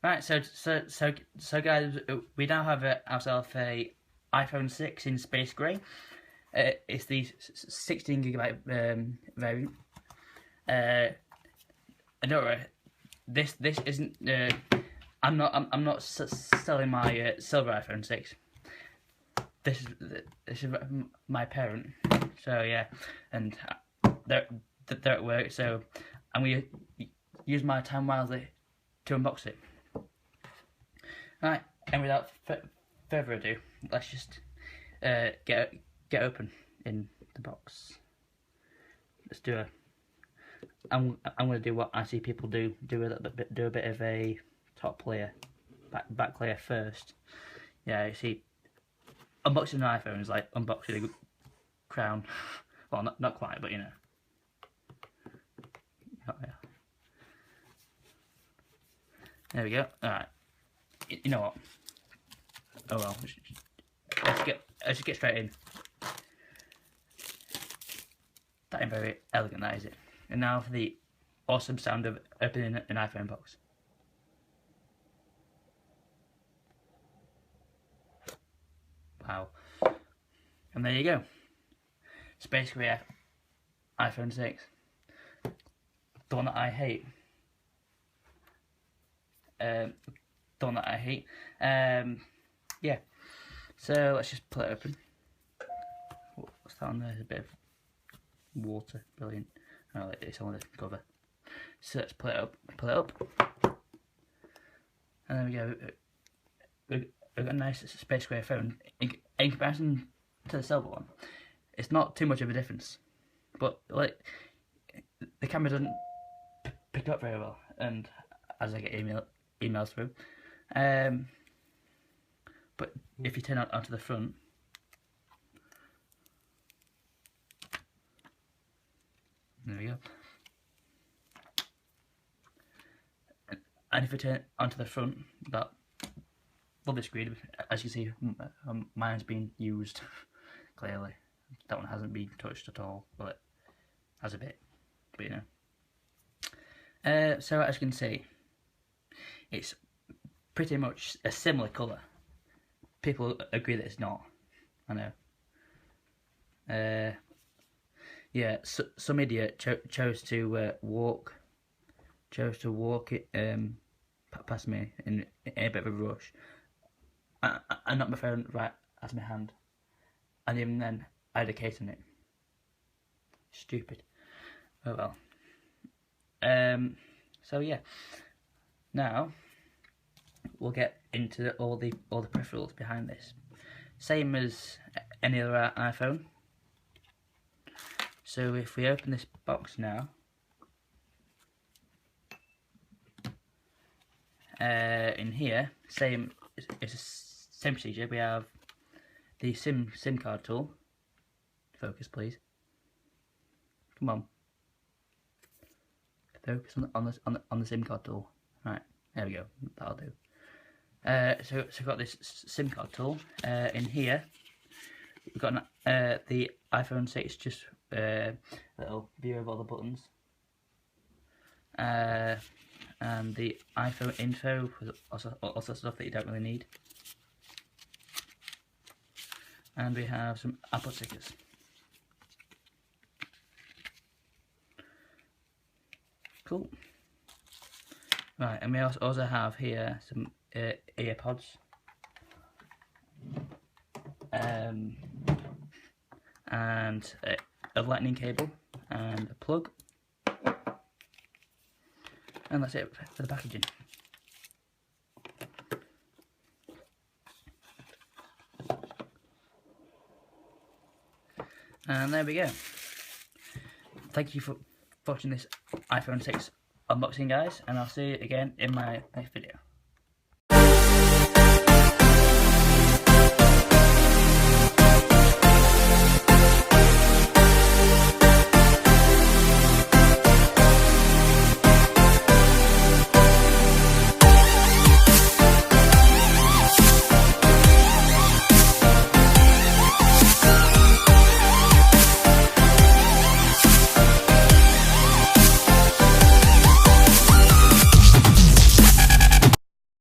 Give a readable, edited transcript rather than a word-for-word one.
Right, so guys, we now have ourselves a iPhone 6 in space grey. It's the 16GB variant. Don't worry, this isn't. I'm not selling my silver iPhone 6. This is my parent. So yeah, and they're at work. So I'm gonna use my time wisely to unbox it. Right, and without further ado, let's just get open in the box. Let's do a. I'm gonna do what I see people do a bit of a top layer, back layer first. Yeah, you see, unboxing an iPhone is like unboxing a crown. Well, not quite, but you know. Oh, yeah. There we go. All right. You know what? Oh well. Let's get straight in. That ain't very elegant, that is it? And now for the awesome sound of opening an iPhone box. Wow. And there you go. Space Gray iPhone 6. The one that I hate. Yeah. So let's just pull it open. What's that on there? There's a bit of water. Brilliant. Oh, it's on the cover. So let's pull it up. And there we go. We've got a nice space grey phone. In comparison to the silver one, it's not too much of a difference. But like, the camera doesn't pick up very well, and as I get emails through. But if you turn it onto the front, there we go. And if you turn it onto the front, that lovely screen, as you see, mine's been used clearly. That one hasn't been touched at all, but it has a bit, but you know. So as you can see, it's pretty much a similar colour. People agree that it's not. I know. Yeah, so, some idiot chose to walk it past me in a bit of a rush. I knocked my phone right out of my hand, and even then I had a case on it. Stupid. Oh well. So yeah. Now we'll get into all the peripherals behind this. Same as any other iPhone. So if we open this box now, in here, it's the same procedure. We have the SIM card tool. Focus, please. Come on. Focus on the SIM card tool. Right, there we go. That'll do. So we've got this SIM card tool. In here, we've got the iPhone 6, just little view of all the buttons. And the iPhone info, also stuff that you don't really need. And we have some Apple stickers. Cool. Right, and we also have here some earpods. And a lightning cable and a plug. And that's it for the packaging. And there we go. Thank you for watching this iPhone 6 unboxing, guys, and I'll see you again in my next video.